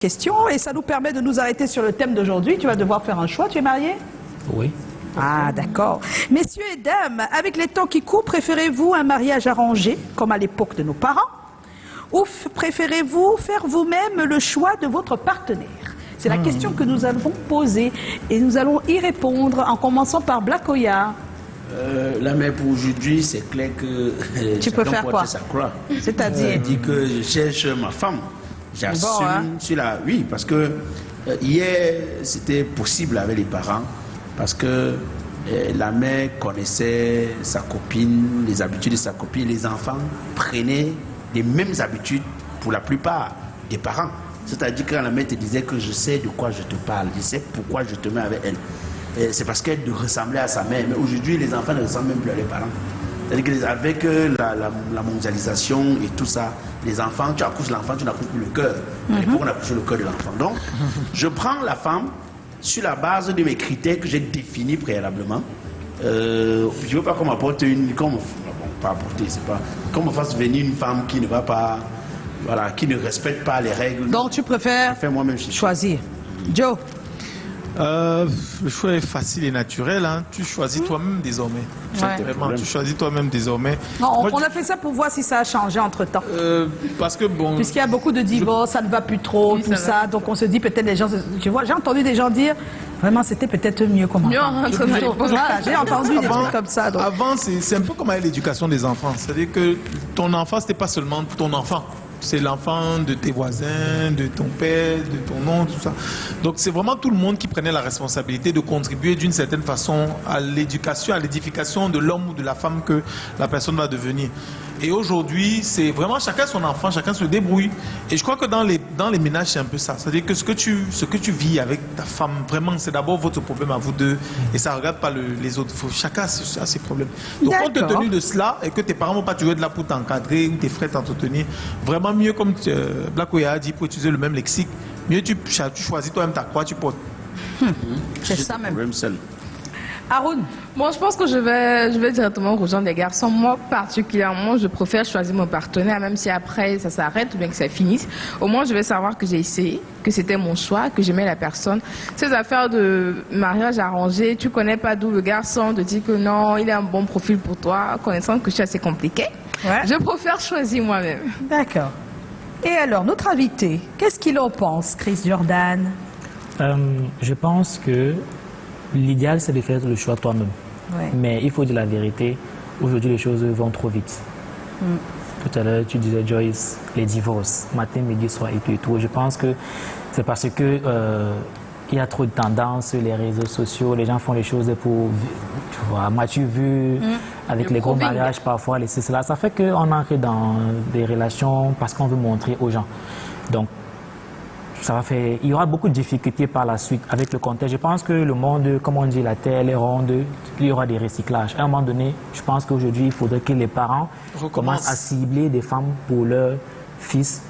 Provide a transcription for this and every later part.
Question, et ça nous permet de nous arrêter sur le thème d'aujourd'hui. Tu vas devoir faire un choix. Tu es marié? Oui. Ah, d'accord. Messieurs et dames, avec les temps qui courent, préférez-vous un mariage arrangé, comme à l'époque de nos parents, ou préférez-vous faire vous-même le choix de votre partenaire? C'est la question que nous allons poser, et nous allons y répondre en commençant par Black Oya. Là, mais pour aujourd'hui, c'est clair que tu peux faire quoi? C'est-à-dire dit que je cherche ma femme. J'assume sur la... Oui, parce que hier, c'était possible avec les parents, parce que la mère connaissait sa copine, les habitudes de sa copine. Les enfants prenaient les mêmes habitudes pour la plupart des parents. C'est-à-dire que quand la mère te disait que je sais de quoi je te parle, je sais pourquoi je te mets avec elle. C'est parce qu'elle ressemblait à sa mère. Mais aujourd'hui, les enfants ne ressemblent même plus à leurs parents. C'est-à-dire qu'avec la mondialisation et tout ça, les enfants, tu accouches l'enfant, tu n'accouches plus le cœur. À l'époque, on accouchait le cœur de l'enfant. Donc, je prends la femme sur la base de mes critères que j'ai définis préalablement. Je ne veux pas qu'on m'apporte qu'on me fasse venir une femme qui ne va pas, voilà, qui ne respecte pas les règles. Donc, tu préfères choisir. Joe? Le choix est facile et naturel, hein. Tu choisis toi-même désormais. Vraiment, tu choisis toi-même désormais. Non, on a fait ça pour voir si ça a changé entre-temps. Parce que bon... Puisqu'il y a beaucoup de divorces, ça ne va plus trop, tout ça. Donc on se dit peut-être les gens... Tu vois, j'ai entendu des gens dire, vraiment c'était peut-être mieux comme avant. J'ai entendu des trucs comme ça. Donc. Avant, c'est un peu comme avec l'éducation des enfants. C'est-à-dire que ton enfant, c'était pas seulement ton enfant. C'est l'enfant de tes voisins, de ton père, de ton oncle, tout ça. Donc c'est vraiment tout le monde qui prenait la responsabilité de contribuer d'une certaine façon à l'éducation, à l'édification de l'homme ou de la femme que la personne va devenir. Et aujourd'hui, c'est vraiment chacun son enfant, chacun se débrouille. Et je crois que dans les ménages, c'est un peu ça. C'est-à-dire que ce que tu vis avec ta femme, vraiment, c'est d'abord votre problème à vous deux. Et ça ne regarde pas les autres. Chacun a ses problèmes. Donc, compte tenu de cela, et que tes parents ne vont pas toujours être là pour t'encadrer ou tes frères t'entretenir, vraiment mieux, comme Black Oya a dit, pour utiliser le même lexique, mieux tu choisis toi-même ta croix, tu portes. C'est ça même. Seul. Haroun? Bon, je pense que je vais directement rejoindre les garçons. Moi, particulièrement, je préfère choisir mon partenaire, même si après ça s'arrête ou bien que ça finisse. Au moins, je vais savoir que j'ai essayé, que c'était mon choix, que j'aimais la personne. Ces affaires de mariage arrangé, tu connais pas d'où le garçon te dit que non, il a un bon profil pour toi, connaissant que je suis assez compliquée. Ouais. Je préfère choisir moi-même. D'accord. Et alors, notre invité, qu'est-ce qu'il en pense, Chris Jordan? Je pense que l'idéal, c'est de faire le choix toi-même. Ouais. Mais il faut dire la vérité, aujourd'hui, les choses vont trop vite. Tout à l'heure, tu disais, Joyce, les divorces, matin, midi, soir et tout et tout. Je pense que c'est parce que il y a trop de tendances sur les réseaux sociaux. Les gens font les choses pour, tu vois, m'as-tu vu, avec les gros mariages parfois, cela. Ça fait qu'on entre dans des relations parce qu'on veut montrer aux gens. Donc, ça va faire, il y aura beaucoup de difficultés par la suite avec le contexte. Je pense que le monde, comme on dit, la terre, elle est ronde, il y aura des recyclages. À un moment donné, je pense qu'aujourd'hui, il faudrait que les parents commencent à cibler des femmes pour leurs fils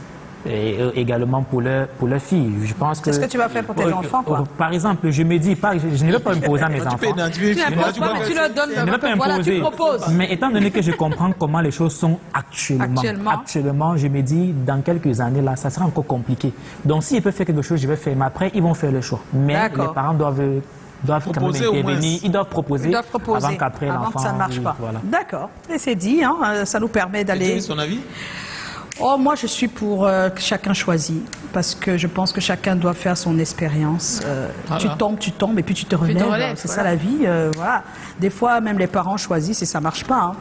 et également pour leurs filles. Je pense que... Qu'est-ce que tu vas faire pour tes enfants, quoi? Par exemple, je me dis, je ne vais pas imposer à mes enfants. Tu n'imposes pas, mais tu leur donnes je ne vais pas imposer. Tu proposes. Mais étant donné que je comprends comment les choses sont actuellement, je me dis, dans quelques années, là, ça sera encore compliqué. Donc, s'ils peuvent faire quelque chose, je vais faire. Mais après, ils vont faire le choix. Mais les parents doivent quand même intervenir. Ils doivent proposer avant qu'après l'enfant... Avant que ça ne marche pas. Voilà. D'accord. Et c'est dit, hein, ça nous permet d'aller... Et son avis? Oh, moi, je suis pour que chacun choisit, parce que je pense que chacun doit faire son expérience. Voilà. Tu tombes, et puis tu te relèves. C'est ça la vie. Voilà. Des fois, même les parents choisissent et ça marche pas. Hein.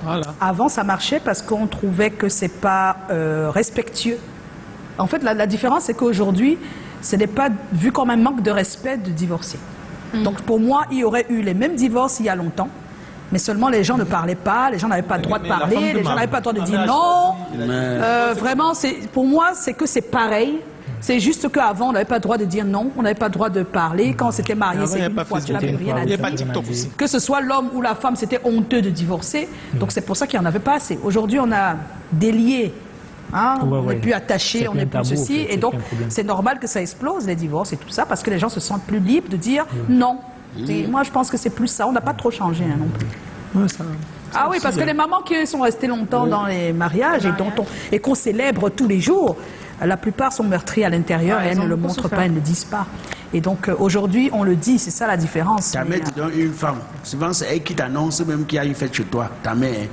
Voilà. Avant, ça marchait parce qu'on trouvait que c'est pas respectueux. En fait, la différence, c'est qu'aujourd'hui, ce n'est pas vu comme un manque de respect de divorcer. Donc, pour moi, il y aurait eu les mêmes divorces il y a longtemps. Mais seulement les gens ne parlaient pas, les gens n'avaient pas le droit de parler, les gens n'avaient pas le droit de dire non. Vraiment, pour moi, c'est que c'est pareil. C'est juste qu'avant, on n'avait pas le droit de dire non, on n'avait pas le droit de parler. Quand on s'était marié, c'est une fois, tu n'avais rien à dire. Que ce soit l'homme ou la femme, c'était honteux de divorcer. Donc c'est pour ça qu'il n'y en avait pas assez. Aujourd'hui, on a délié. Hein, on n'est plus attaché, on n'est plus ceci. Et donc, c'est normal que ça explose, les divorces et tout ça, parce que les gens se sentent plus libres de dire non. Moi, je pense que c'est plus ça. On n'a pas trop changé non plus. Ah oui, parce que les mamans qui sont restées longtemps dans les mariages et qu'on célèbre tous les jours, la plupart sont meurtries à l'intérieur et elles ne le montrent pas, elles ne le disent pas. Et donc aujourd'hui, on le dit, c'est ça la différence. Ta mère te donne une femme. Souvent, c'est elle qui t'annonce même qu'il y a une fête chez toi, ta mère.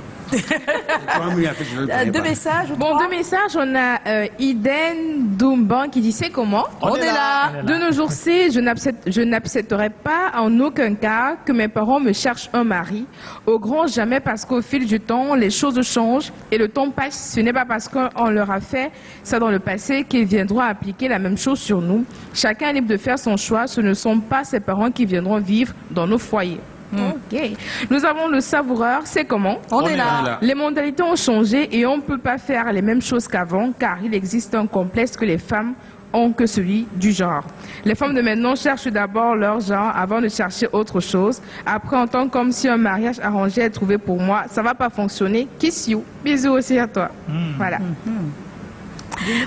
Deux messages. Bon, deux messages. On a Iden Doumban qui dit c'est comment? On est là. De nos jours-ci, je n'accepterai pas en aucun cas que mes parents me cherchent un mari. Au grand jamais, parce qu'au fil du temps, les choses changent et le temps passe. Ce n'est pas parce qu'on leur a fait ça dans le passé qu'ils viendront appliquer la même chose sur nous. Chacun est libre de faire son choix. Ce ne sont pas ses parents qui viendront vivre dans nos foyers. Ok. Nous avons le savoureur, c'est comment? On est là. Les mentalités ont changé et on ne peut pas faire les mêmes choses qu'avant car il existe un complexe que les femmes ont que celui du genre. Les femmes de maintenant cherchent d'abord leur genre avant de chercher autre chose. Après, on entend comme si un mariage arrangé est trouvé pour moi. Ça va pas fonctionner. Kiss you. Bisous aussi à toi. Voilà.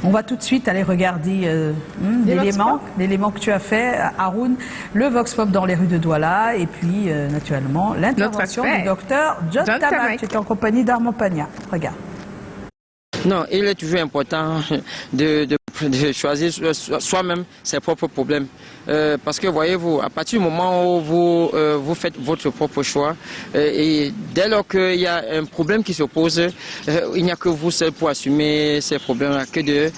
On va tout de suite aller regarder l'élément que tu as fait, Haroun, le Vox Pop dans les rues de Douala, et puis naturellement l'intervention du docteur John Tamak. Tu es en compagnie d'Armand Pagna. Regarde. Non, il est toujours important de choisir soi-même ses propres problèmes. Parce que voyez-vous, à partir du moment où vous faites votre propre choix, et dès lors qu'il y a un problème qui se pose, il n'y a que vous seul pour assumer ces problèmes-là, que de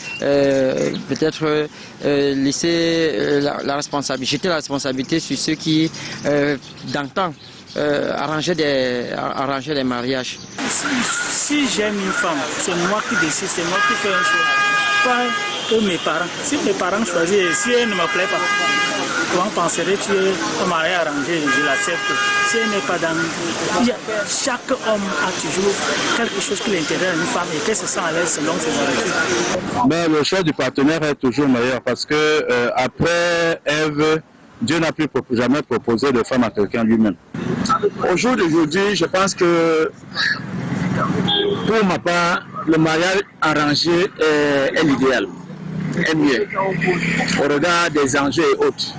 peut-être laisser la responsabilité, jeter la responsabilité sur ceux qui, d'antan, arranger des mariages. Si j'aime une femme, c'est moi qui décide, c'est moi qui fais un choix. Pas que mes parents. Si mes parents choisissent, si elle ne me plaît pas, comment penserais-tu un mariage arrangé? Je l'accepte. Si elle n'est pas dans... Chaque homme a toujours quelque chose qui l'intéresse à une femme et qu'elle se sent à l'aise selon ses habitudes. Ben, le choix du partenaire est toujours meilleur parce que après Ève, Dieu n'a plus jamais proposé de femme à quelqu'un lui-même. Au jour d'aujourd'hui, je pense que pour ma part, le mariage arrangé est l'idéal, est mieux, au regard des enjeux et autres,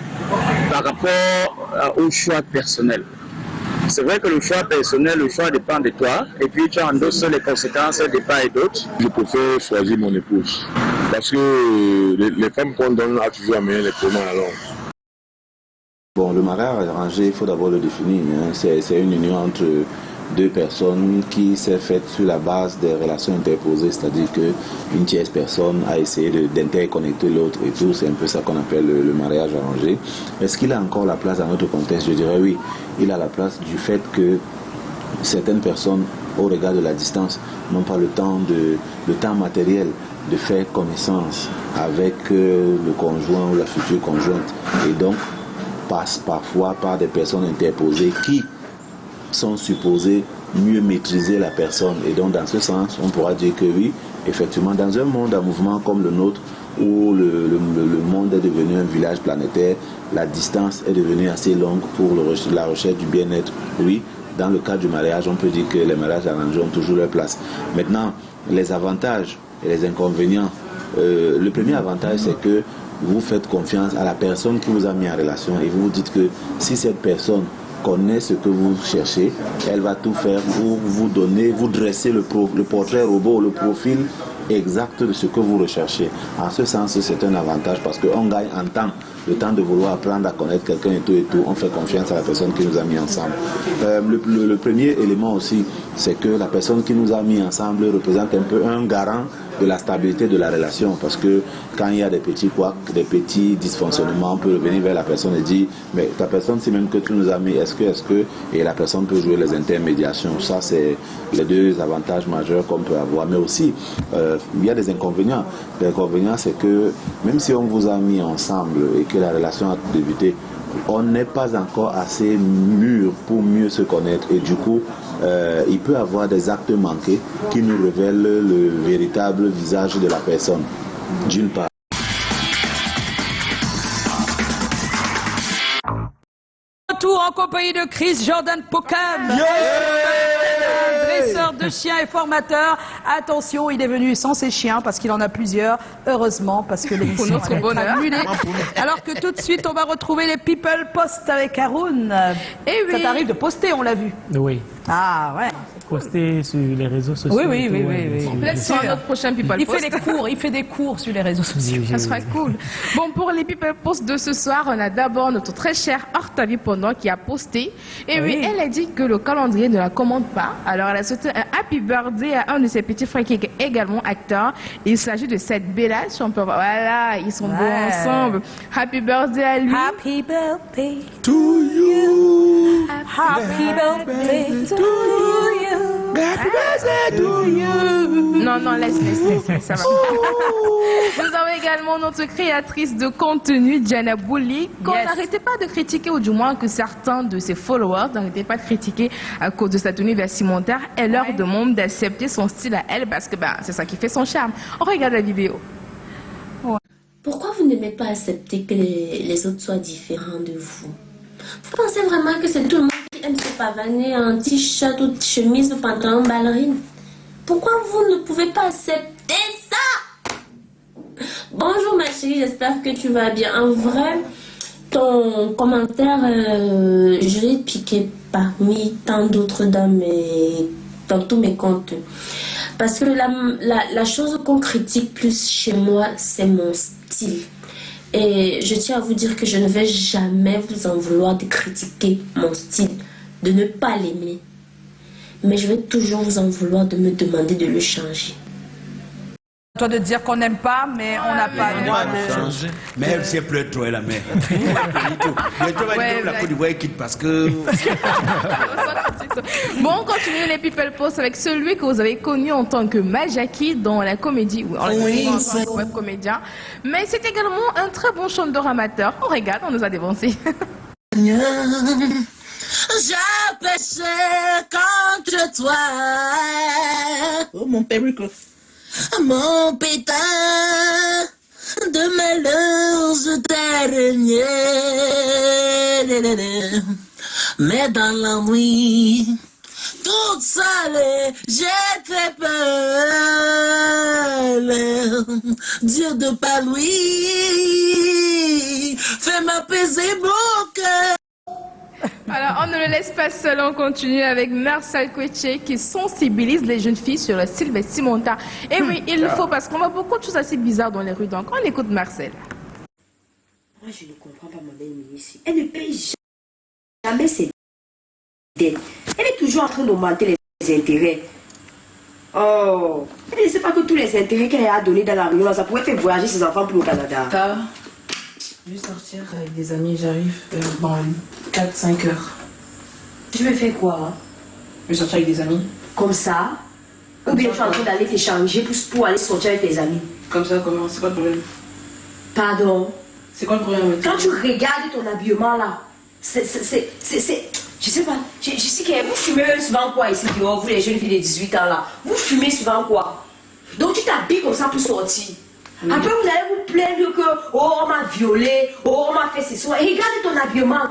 par rapport au choix personnel. C'est vrai que le choix personnel, le choix dépend de toi, et puis tu endosses les conséquences de part et d'autre. Je préfère choisir mon épouse, parce que les femmes qu'on donne a toujours amené les problèmes à la longue. Bon, le mariage arrangé, il faut d'abord le définir. Hein. C'est une union entre deux personnes qui s'est faite sur la base des relations interposées, c'est-à-dire qu'une tierce personne a essayé d'interconnecter l'autre et tout. C'est un peu ça qu'on appelle le mariage arrangé. Est-ce qu'il a encore la place dans notre contexte? Je dirais oui. Il a la place du fait que certaines personnes, au regard de la distance, n'ont pas le temps matériel de faire connaissance avec le conjoint ou la future conjointe. Et donc, passe parfois par des personnes interposées qui sont supposées mieux maîtriser la personne. Et donc, dans ce sens, on pourra dire que oui, effectivement, dans un monde en mouvement comme le nôtre, où le monde est devenu un village planétaire, la distance est devenue assez longue pour la recherche du bien-être. Oui, dans le cas du mariage, on peut dire que les mariages arrangés ont toujours leur place. Maintenant, les avantages et les inconvénients. Le premier avantage, c'est que vous faites confiance à la personne qui vous a mis en relation et vous vous dites que si cette personne connaît ce que vous cherchez, elle va tout faire pour vous donner, vous dresser le portrait robot, le profil exact de ce que vous recherchez. En ce sens, c'est un avantage parce qu'on gagne en temps, le temps de vouloir apprendre à connaître quelqu'un et tout. On fait confiance à la personne qui nous a mis ensemble. Le premier élément aussi, c'est que la personne qui nous a mis ensemble représente un peu un garant de la stabilité de la relation, parce que quand il y a des petits couacs, des petits dysfonctionnements, on peut revenir vers la personne et dire mais ta personne, c'est même que tu nous as mis, est-ce que, et la personne peut jouer les intermédiations. Ça, c'est les deux avantages majeurs qu'on peut avoir. Mais aussi, il y a des inconvénients. L'inconvénient, c'est que même si on vous a mis ensemble et que la relation a débuté, on n'est pas encore assez mûr pour mieux se connaître et du coup il peut y avoir des actes manqués qui nous révèlent le véritable visage de la personne, d'une part. Retour en compagnie de Chris Jordan Pokham, dresseur de chiens et formateur. Attention, il est venu sans ses chiens parce qu'il en a plusieurs. Heureusement, parce que l'émission est annulée. Alors que tout de suite, on va retrouver les People Post avec Haroun. Et oui. Ça t'arrive de poster, on l'a vu. Oui. Ah ouais. poster sur les réseaux sociaux. Oui. Peut-être sur notre prochain People Post. Il fait des cours sur les réseaux sociaux. Ça sera cool. Bon, pour les People Post de ce soir, on a d'abord notre très chère Octavie Pendant qui a posté. Et oui, elle a dit que le calendrier ne la commande pas. Alors, elle a souhaité un happy birthday à un de ses petits frères qui est également acteur. Il s'agit de cette Bella, si on peut voir. Voilà, ils sont beaux ensemble. Happy birthday à lui. Happy birthday To you. Happy birthday to you. Happy birthday to you. Non, laisse, ça va. Nous avons également notre créatrice de contenu, Diana Bouli, qu'on n'arrêtait pas de critiquer, ou du moins que certains de ses followers n'arrêtaient pas de critiquer à cause de sa tenue vestimentaire. Elle leur demande d'accepter son style à elle parce que c'est ça qui fait son charme. On regarde la vidéo. Pourquoi vous n'aimez pas accepter que les autres soient différents de vous? Vous pensez vraiment que c'est tout le monde qui aime se pavaner en t-shirt ou chemise ou pantalon ballerine? Pourquoi vous ne pouvez pas accepter ça? Bonjour ma chérie, j'espère que tu vas bien. En vrai, ton commentaire, je l'ai piqué parmi tant d'autres dans tous mes comptes. Parce que la chose qu'on critique plus chez moi, c'est mon style. Et je tiens à vous dire que je ne vais jamais vous en vouloir de critiquer mon style, de ne pas l'aimer. Mais je vais toujours vous en vouloir de me demander de le changer. Toi de dire qu'on n'aime pas, mais on n'a pas le droit de changer. Mais elle s'est pleure trop, la mère. Bientôt, la Côte d'Ivoire quitte parce que... Bon, on continue les People Post avec celui que vous avez connu en tant que Majaki dans la comédie, ou en tant que web comédien. Mais c'est également un très bon chanteur amateur. On regarde, on nous a dévancé. J'ai péché contre toi. Oh mon perruque. Mon pétard de malheurs derniers. Mais dans la nuit, toute seule, j'ai très peur. Dieu de pas lui, fais m'apaiser mon cœur. Alors, on ne le laisse pas seul, on continue avec Marcel Kouetché qui sensibilise les jeunes filles sur le style vestimentaire. Et oui, il le faut parce qu'on voit beaucoup de choses assez bizarres dans les rues. Donc, on écoute Marcel. Moi, je ne comprends pas, madame ici. Elle ne paye jamais ses dettes. Elle est toujours en train d'augmenter les intérêts. Oh, elle ne sait pas que tous les intérêts qu'elle a donnés dans la Réunion, ça pourrait faire voyager ses enfants pour le Canada. Je vais sortir avec des amis, j'arrive dans 4-5 heures. Tu veux faire quoi hein? Je vais sortir avec des amis. Comme ça? Ou bien tu es en train d'aller t'échanger pour aller sortir avec tes amis? Comme ça, comment? C'est quoi le problème? Pardon? C'est quoi le problème? Quand tu regardes ton habillement là, je sais pas, je sais que vous fumez souvent quoi ici, vous les jeunes filles de 18 ans là? Vous fumez souvent quoi? Donc tu t'habilles comme ça pour sortir. Après vous allez vous plaindre que oh on m'a violé, oh on m'a fait ce soir. Et regarde ton habillement.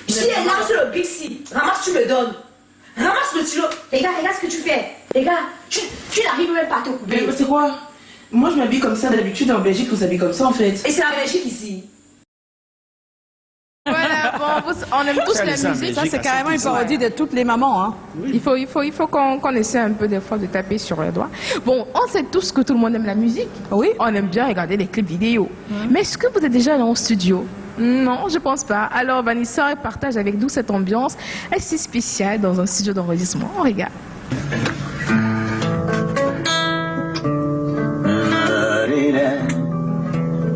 Si elle est là sur le Bixi, ramasse tu me donnes. Ramasse le stylo. Regarde ce que tu fais. Regarde, tu n'arrives même pas à te couper. Mais c'est quoi? Moi je m'habille comme ça d'habitude en Belgique, vous habillez comme ça en fait. Et c'est la Belgique ici. Voilà, bon, on aime tous la musique. Ça, c'est carrément une parodie de toutes les mamans. Hein. Oui. Il faut qu'on essaie un peu des fois de taper sur les doigts. Bon, on sait tous que tout le monde aime la musique. Oui. On aime bien regarder les clips vidéo. Mais est-ce que vous êtes déjà allé en studio? Non, je pense pas. Alors, Vanessa partage avec nous cette ambiance assez spéciale dans un studio d'enregistrement. On regarde.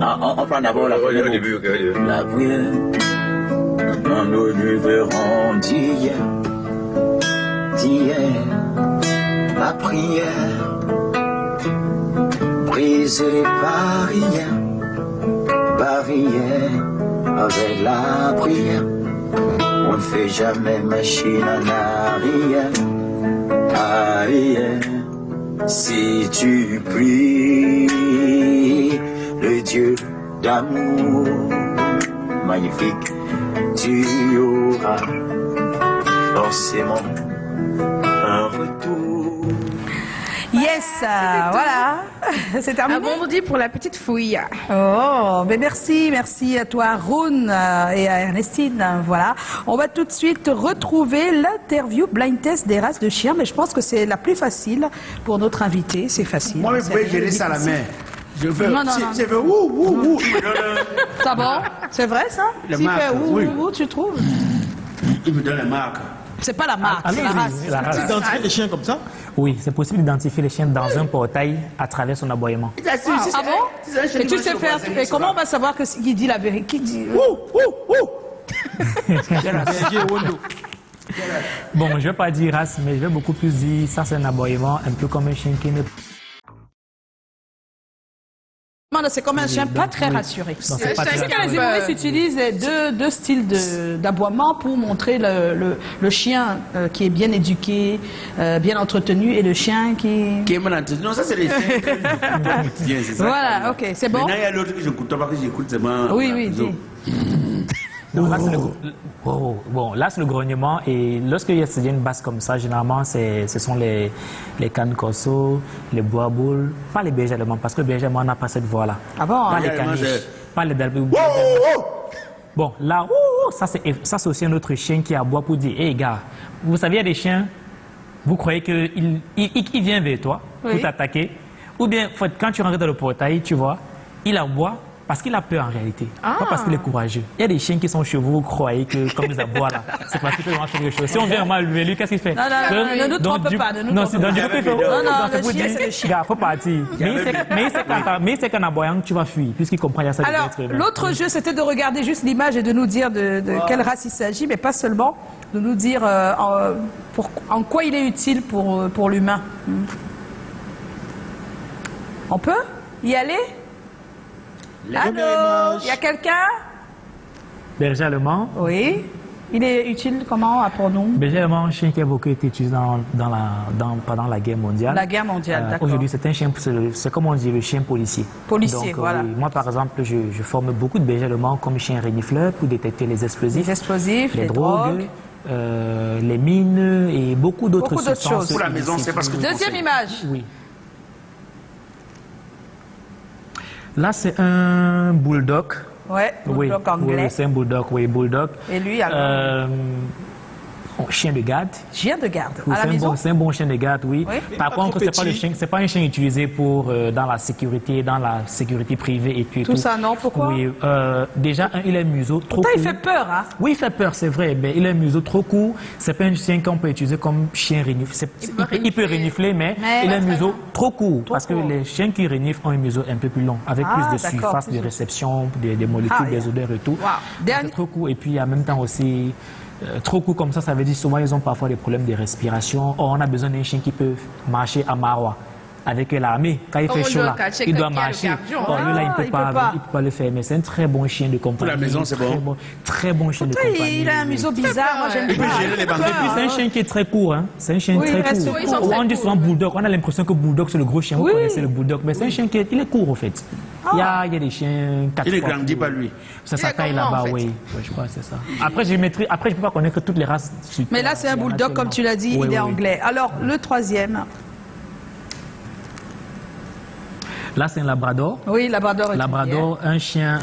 On prend d'abord la prière. La prière. Dans nos verrons d'hier. La prière. Briser les barrières. Avec la prière. On ne fait jamais machine en arrière. Si tu pries, le Dieu d'amour magnifique, tu auras forcément un retour. Yes, Yes, voilà, c'est terminé. Un vendredi pour la petite fouille. Oh, ben merci à toi Arun et à Ernestine. Voilà, on va tout de suite retrouver l'interview blind test des races de chiens, mais je pense que c'est la plus facile pour notre invité, c'est facile. Moi, vous pouvez gérer ça à la main. Je veux, non. Je veux ouh. Ça bon? C'est vrai ça? S'il fait ouh, tu trouves? Il me donne la marque. C'est pas la marque, c'est la race. Tu identifies les chiens comme ça? Oui, c'est possible d'identifier les chiens dans un portail à travers son aboiement. Ah bon? Et tu sais faire. Et comment on va savoir qu'il dit la vérité? Qui dit Bon, je ne vais pas dire race, mais je vais beaucoup plus dire ça, c'est un aboiement, un peu comme un chien qui ne. C'est comme un chien pas très rassuré. Non, c'est pas très que les humoristes utilisent deux styles d'aboiement pour montrer le chien qui est bien éduqué, bien entretenu, et le chien qui est mal entretenu. Non, ça c'est les chiens. Voilà, ok, c'est bon. Maintenant, il y a l'autre que je n'écoute pas, que j'écoute seulement. Oui, dis. Donc, là, c'est le grognement. Et lorsqu'il y a une basse comme ça, généralement, ce sont les cannes corso, les bois-boules, pas les bergers allemands, parce que le berger allemand n'a pas cette voix-là. Ah bon? Pas les caniches, pas les dalbés. Bon, là, ça c'est aussi un autre chien qui aboie pour dire, hé gars, vous savez, il y a des chiens, vous croyez qu'il vient vers toi pour t'attaquer, ou bien quand tu rentres dans le portail, tu vois, il aboie. Parce qu'il a peur en réalité, pas parce qu'il est courageux. Il y a des chiens qui sont chez vous, vous croyez que comme ils aboient là, c'est parce qu'il peut vraiment faire quelque chose. Si on vient mal lui, qu'est-ce qu'il fait? Non, ne nous trompe pas, ne nous trompe pas. Non, le chien, c'est le chien. Gars, faut partir. Mais c'est qu'en aboyant, tu vas fuir, puisqu'il comprend, il y a ça. Alors, l'autre jeu, c'était de regarder juste l'image et de nous dire de quelle race il s'agit, mais pas seulement, de nous dire en quoi il est utile pour l'humain. On peut y aller? Allô, il y a quelqu'un? Berger allemand. Oui. Il est utile comment pour nous? Berger allemand, un chien qui a beaucoup été utilisé pendant la guerre mondiale. La guerre mondiale, d'accord. Aujourd'hui, c'est un chien, c'est comme on dit, le chien policier. Policier, donc, voilà. Moi, par exemple, je forme beaucoup de bergers allemands comme chien renifleur pour détecter les explosifs. Les explosifs, les drogues. Les mines et beaucoup d'autres choses. Pour la maison, c'est parce que deuxième image. Oui. Là, c'est un bulldog. Ouais, bulldog anglais. Oui, c'est un bulldog, bulldog. Et lui, alors chien de garde. Chien de garde, oui, à la maison? C'est un bon chien de garde, oui. Par contre, c'est pas un chien utilisé dans la sécurité privée et puis tout ça, non? Pourquoi? Oui, déjà, il a un museau trop court. Il fait peur, hein? Oui, il fait peur, c'est vrai. Mais il a un museau trop court. C'est pas un chien qu'on peut utiliser comme chien renifle. Il peut renifler, mais il a un museau trop court. Parce que les chiens qui reniflent ont un museau un peu plus long, avec plus de surface de réception, des molécules, des odeurs et tout. C'est trop court. Et puis, en même temps aussi, trop court comme ça veut dire souvent ils ont parfois des problèmes de respiration. Or, on a besoin d'un chien qui peut marcher à marois. Avec l'armée, quand il fait chaud là, il doit marcher. Or, lui là, il ne peut pas le faire. Mais c'est un très bon chien de compagnie. Pour la maison, c'est bon. Très bon chien de compagnie. Il a un museau bizarre, moi j'aime pas. C'est un chien qui est très court. Hein. C'est un chien très court. On dit souvent bulldog. On a l'impression que bulldog c'est le gros chien. Vous connaissez le bulldog. Mais c'est un chien qui est court au fait. Il y a des chiens 4 Il ne grandit pas lui. C'est sa taille là-bas, oui. Je crois que c'est ça. Après, je ne peux pas connaître toutes les races. Mais là, c'est un bulldog, comme tu l'as dit, il est anglais. Alors, le troisième. Là, c'est un labrador. Oui, labrador. Labrador, un chien,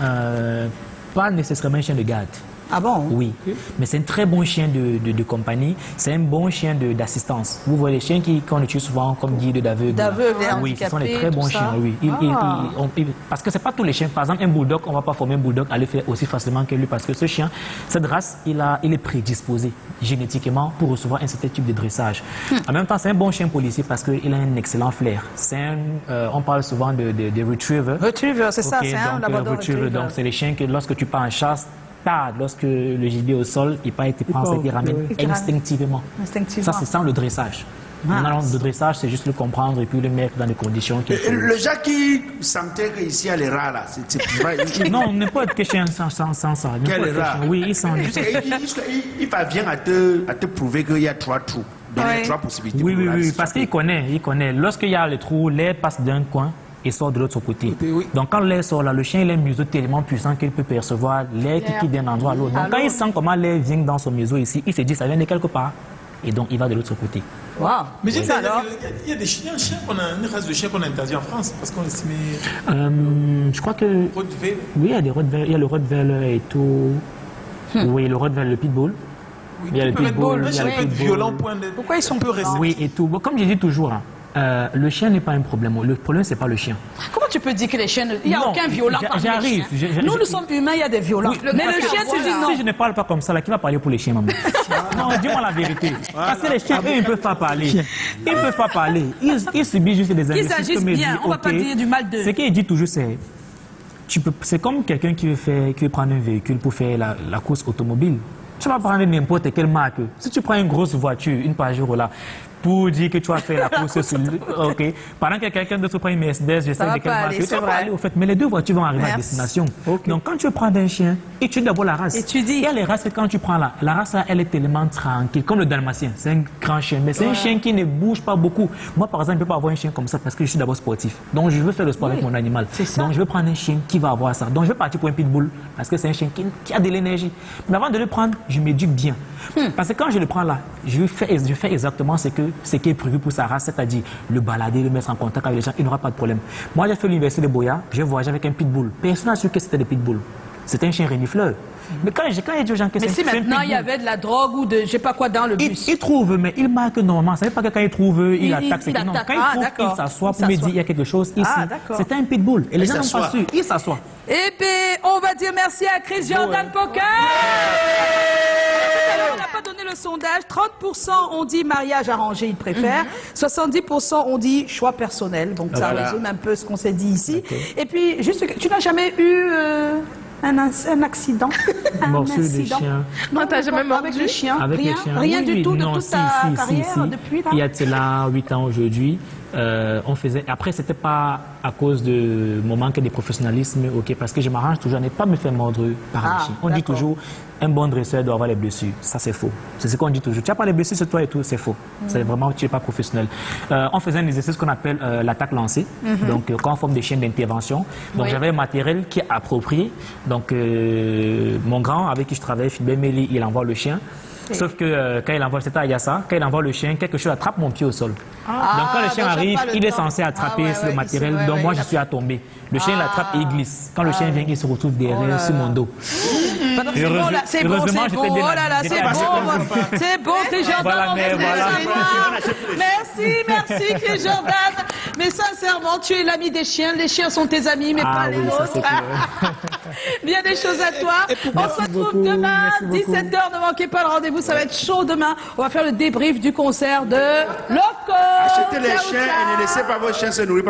pas nécessairement un chien de garde. Ah bon? Oui, mais c'est un très bon chien de compagnie. C'est un bon chien d'assistance. Vous voyez les chiens qu'on utilise souvent comme guide d'aveugle. Oui, ce sont des très bons chiens, oui. Parce que ce n'est pas tous les chiens. Par exemple, un bulldog, on ne va pas former un bulldog à le faire aussi facilement que lui. Parce que ce chien, cette race, il est prédisposé génétiquement pour recevoir un certain type de dressage. En même temps, c'est un bon chien policier parce qu'il a un excellent flair. On parle souvent de retriever. Retriever, c'est ça, c'est un labrador retriever. Donc, c'est les chiens que lorsque tu pars en chasse, lorsque le gibier est au sol, il part et te prend, il te ramène instinctivement. Ça, c'est sans le dressage. Maintenant, le dressage, c'est juste le comprendre et puis le mettre dans les conditions qu'il faut. Le gars qui sentait qu'ici, il y a les rats, là, c'est non, n'importe quel chien sans ça. Quel rat? Oui, il sent. Il parvient à te prouver qu'il y a 3 trous. Donner 3 possibilités. Oui, parce qu'il connaît. Lorsqu'il y a les trous, l'air passe d'un coin et sort de l'autre côté. Donc quand l'air sort là, le chien il a un museau tellement puissant qu'il peut percevoir l'air qui quitte d'un endroit à l'autre. Donc quand il sent comment l'air vient dans son museau ici, il se dit ça vient de quelque part. Et donc il va de l'autre côté. Wow. Mais j'ai dit, alors il y a des chiens, une race de chiens qu'on a interdit en France parce qu'on estimait. Je crois que. Rottweiler. Oui, il y a des Rottweiler, il y a le Rottweiler et tout. Oui, le Rottweiler, le Pitbull. Oui, Il y a le Pitbull. il y a le Pitbull. Violent point de. Pourquoi ils sont peu réceptifs? Oui, et tout. Bon, comme je dis toujours, le chien n'est pas un problème. Le problème, c'est pas le chien. Comment tu peux dire que les chiens... Il n'y a Non, aucun violent parmi les j'arrive. chiens. Nous sommes humains, il y a des violents. Oui, mais le chien, tu dis non. Si je ne parle pas comme ça, là, qui va parler pour les chiens, maman? Non, dis-moi la vérité. Parce que les chiens, eux, ils ne peuvent pas parler. Ils ne peuvent pas parler. Ils subissent juste des Qu'ils agissent bien, on ne va pas dire du mal d'eux. Ce qu'il dit toujours, c'est comme quelqu'un qui veut prendre un véhicule pour faire la course automobile. Tu vas prendre n'importe quelle marque. Si tu prends une grosse voiture, une Pajero là, pour dire que tu vas faire la course sur le... OK. Pendant que quelqu'un d'autre prend une Mercedes, je sais de quelle marque. Ça va pas aller, au fait. Mais les deux voitures vont arriver à destination. Okay. Donc, quand tu prends un chien, étudie d'abord la race. Il y a les races que quand tu prends la race, elle est tellement tranquille. Comme le dalmatien, c'est un grand chien. Mais c'est un chien qui ne bouge pas beaucoup. Moi, par exemple, je ne peux pas avoir un chien comme ça parce que je suis d'abord sportif. Donc, je veux faire le sport avec mon animal. Donc, je veux prendre un chien qui va avoir ça. Donc, je vais partir pour un pitbull parce que c'est un chien qui a de l'énergie. Mais avant de le prendre, je m'éduque bien. Parce que quand je le prends là, je fais exactement ce qui est prévu pour sa race, c'est-à-dire le balader, le mettre en contact avec les gens, il n'aura pas de problème. Moi, j'ai fait l'université de Boya, j'ai voyagé avec un pitbull. Personne n'a su que c'était des pitbulls. C'était un chien renifleur. Mais quand il y a des gens qui... Mais si maintenant il y avait de la drogue ou de je sais pas quoi dans le bus. Il trouve, mais il marque normalement. Ça ne veut pas que quand il trouve, il attaque. Non, quand il trouve, il s'assoit pour me dire il y a quelque chose ici. C'était un pitbull. Et les gens n'ont pas su. Il s'assoit. Et puis, on va dire merci à Chris Jordan Poker. On n'a pas donné le sondage. 30% ont dit mariage arrangé, ils préfèrent. 70% ont dit choix personnel. Donc ça résume un peu ce qu'on s'est dit ici. Et puis, juste, tu n'as jamais eu un accident, morceau de chien. Non, tu n'as jamais mordu avec le chien. Avec rien, les chiens. Rien Oui, du tout de non, toute ta carrière depuis là. Il y a là 8 ans aujourd'hui. On faisait. Après, c'était pas à cause de mon manque de professionnalisme, ok, parce que je m'arrange toujours à ne pas me faire mordre par un chien. On dit toujours un bon dresseur doit avoir les blessures. Ça, c'est faux. C'est ce qu'on dit toujours. Tu n'as pas les blessures sur toi et tout, c'est faux. C'est vraiment, tu n'es pas professionnel. On faisait un exercice qu'on appelle l'attaque lancée, donc en forme de chien d'intervention. Donc j'avais un matériel qui est approprié. Donc mon grand avec qui je travaillais, Philippe Méli, il envoie le chien. Sauf que quand il envoie, c'était à Yassa, quand il envoie le chien, quelque chose attrape mon pied au sol. Donc quand le chien arrive, il est censé attraper le matériel, donc moi je suis à tomber. Le chien l'attrape et il glisse. Quand le chien vient, il se retrouve derrière sur mon dos. C'est bon, c'est bon, oh là là, c'est bon, c'est bon, Chris Jordan. Merci, Chris Jordan. Mais sincèrement, tu es l'ami des chiens, les chiens sont tes amis, mais pas les nôtres. Bien des choses à toi. On se retrouve demain, 17h, ne manquez pas le rendez-vous, ça va être chaud demain. On va faire le débrief du concert de Loco. Achetez les chiens et ne laissez pas vos chiens se nourrir.